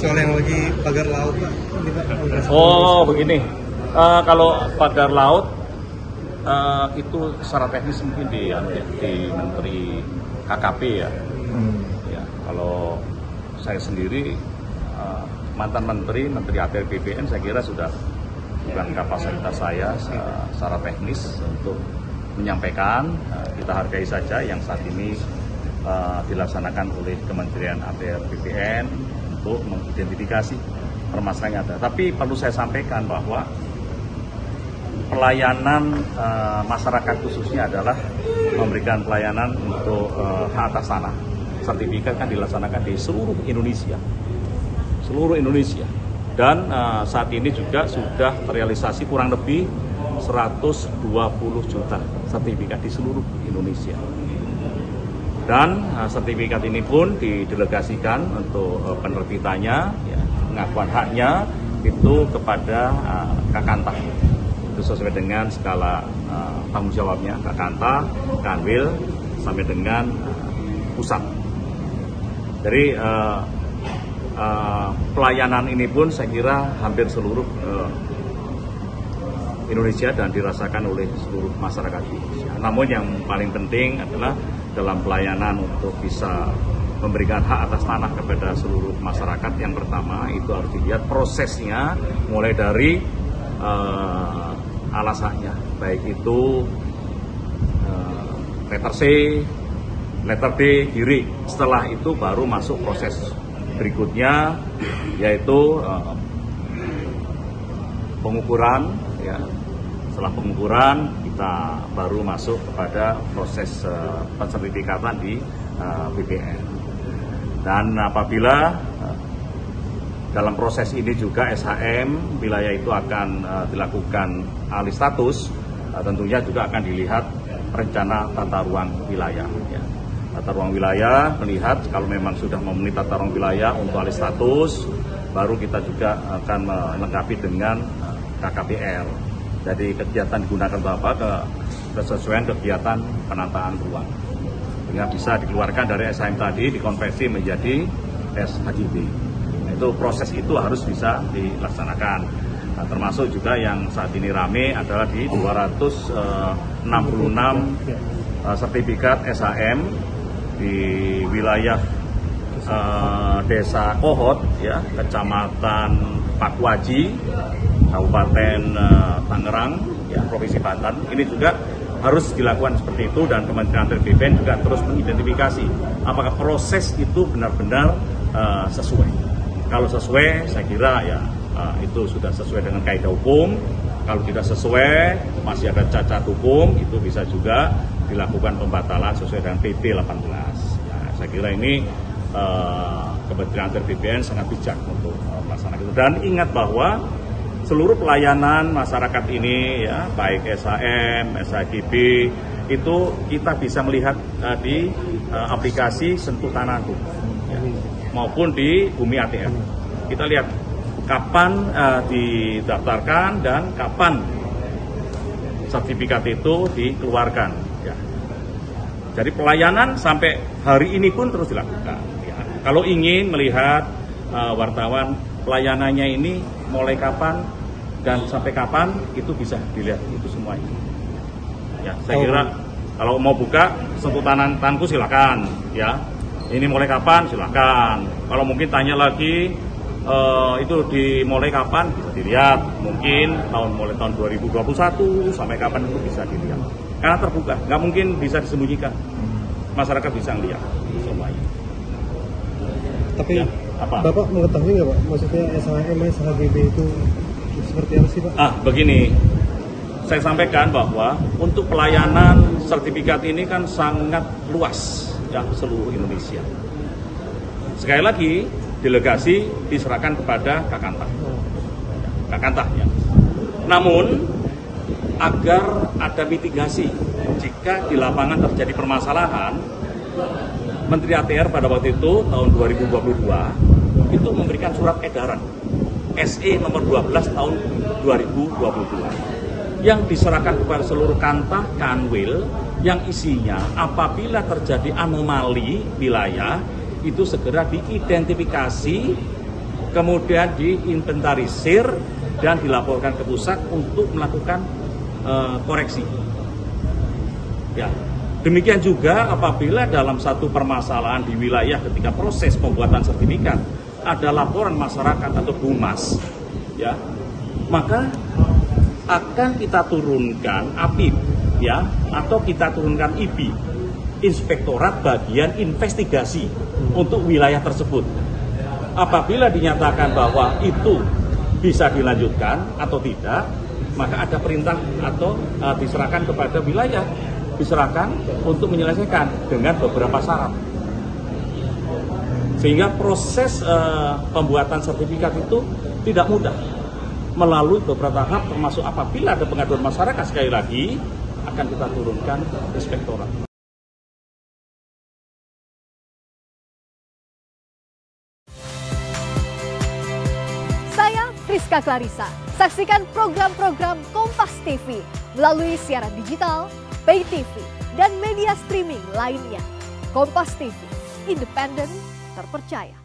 soal yang lagi pagar laut Pak. Ini, Pak. Oh begini, kalau pagar laut itu secara teknis mungkin di Menteri KKP ya. Ya kalau saya sendiri mantan Menteri ATR BPN, saya kira sudah bukan kapasitas saya secara teknis untuk menyampaikan. Kita hargai saja yang saat ini dilaksanakan oleh Kementerian ATR BPN untuk mengidentifikasi permasalahan yang ada. Tapi perlu saya sampaikan bahwa pelayanan masyarakat khususnya adalah memberikan pelayanan untuk hak atas tanah. Sertifikat kan dilaksanakan di seluruh Indonesia. Dan saat ini juga sudah terrealisasi kurang lebih 120 juta sertifikat di seluruh Indonesia. Dan sertifikat ini pun didelegasikan untuk penerbitannya, ya, pengakuan haknya itu kepada Kakantah. Itu sesuai dengan skala tanggung jawabnya Kakantah, Kanwil, sampai dengan pusat. Jadi pelayanan ini pun saya kira hampir seluruh Indonesia dan dirasakan oleh seluruh masyarakat Indonesia. Namun yang paling penting adalah dalam pelayanan untuk bisa memberikan hak atas tanah kepada seluruh masyarakat, yang pertama itu harus dilihat prosesnya mulai dari alasannya, baik itu letter C, letter D, kiri. Setelah itu baru masuk proses berikutnya, yaitu pengukuran. Ya. Setelah pengukuran kita baru masuk kepada proses pensertifikatan di BPN. Dan apabila dalam proses ini juga SHM wilayah itu akan dilakukan alih status, tentunya juga akan dilihat rencana tata ruang wilayah. Ya. Tata ruang wilayah melihat kalau memang sudah memenuhi tata ruang wilayah untuk alih status, baru kita juga akan melengkapi dengan KKPR. Jadi kegiatan digunakan apa? Kesesuaian kegiatan penataan ruang. Sehingga bisa dikeluarkan dari SHM tadi, dikonversi menjadi SHGB. Itu proses itu harus bisa dilaksanakan. Nah, termasuk juga yang saat ini rame adalah di 266 sertifikat SHM di wilayah Desa Kohot, ya, Kecamatan Pakuaji, Kabupaten Tangerang, ya, Provinsi Banten. Ini juga harus dilakukan seperti itu, dan Kementerian ATR BPN juga terus mengidentifikasi apakah proses itu benar-benar sesuai. Kalau sesuai, saya kira ya itu sudah sesuai dengan kaidah hukum. Kalau tidak sesuai, masih ada cacat hukum, itu bisa juga dilakukan pembatalan sesuai dengan PP 18. Nah, saya kira ini Kementerian ATR BPN sangat bijak untuk melaksanakan itu. Dan ingat bahwa seluruh pelayanan masyarakat ini, ya, baik SHM, SHGB, itu kita bisa melihat di aplikasi Sentuh Tanahku, ya, maupun di Bumi ATR. Kita lihat kapan didaftarkan dan kapan sertifikat itu dikeluarkan. Ya. Jadi pelayanan sampai hari ini pun terus dilakukan. Ya. Kalau ingin melihat wartawan pelayanannya ini mulai kapan dan sampai kapan, itu bisa dilihat itu semua ini. Ya, saya kira kalau mau buka Sentuh Tanahku silakan, ya. Ini mulai kapan silakan. Kalau mungkin tanya lagi itu dimulai kapan, bisa dilihat. Mungkin mulai tahun 2021 sampai kapan itu bisa dilihat. Karena terbuka, nggak mungkin bisa disembunyikan. Masyarakat bisa melihat semuanya. Tapi ya, apa? Bapak mengetahui nggak Pak, maksudnya SHM, SHGB itu seperti apa sih Pak? Begini, saya sampaikan bahwa untuk pelayanan sertifikat ini kan sangat luas, ya, seluruh Indonesia. Sekali lagi, delegasi diserahkan kepada Kakantah, ya. Namun agar ada mitigasi jika di lapangan terjadi permasalahan, Menteri ATR pada waktu itu tahun 2022 itu memberikan surat edaran SE nomor 12 tahun 2022 yang diserahkan kepada seluruh Kantah, Kanwil, yang isinya apabila terjadi anomali wilayah itu segera diidentifikasi kemudian diinventarisir dan dilaporkan ke pusat untuk melakukan koreksi. Ya, demikian juga apabila dalam satu permasalahan di wilayah ketika proses pembuatan sertifikat ada laporan masyarakat atau humas, ya, maka akan kita turunkan APIB, ya, atau kita turunkan IBI, Inspektorat Bagian Investigasi untuk wilayah tersebut. Apabila dinyatakan bahwa itu bisa dilanjutkan atau tidak, maka ada perintah atau diserahkan kepada wilayah, diserahkan untuk menyelesaikan dengan beberapa syarat. Sehingga proses pembuatan sertifikat itu tidak mudah, melalui beberapa tahap, termasuk apabila ada pengaduan masyarakat, sekali lagi akan kita turunkan inspektorat. Rizka Clarissa. Saksikan program-program Kompas TV melalui siaran digital, pay TV, dan media streaming lainnya. Kompas TV, independen, terpercaya.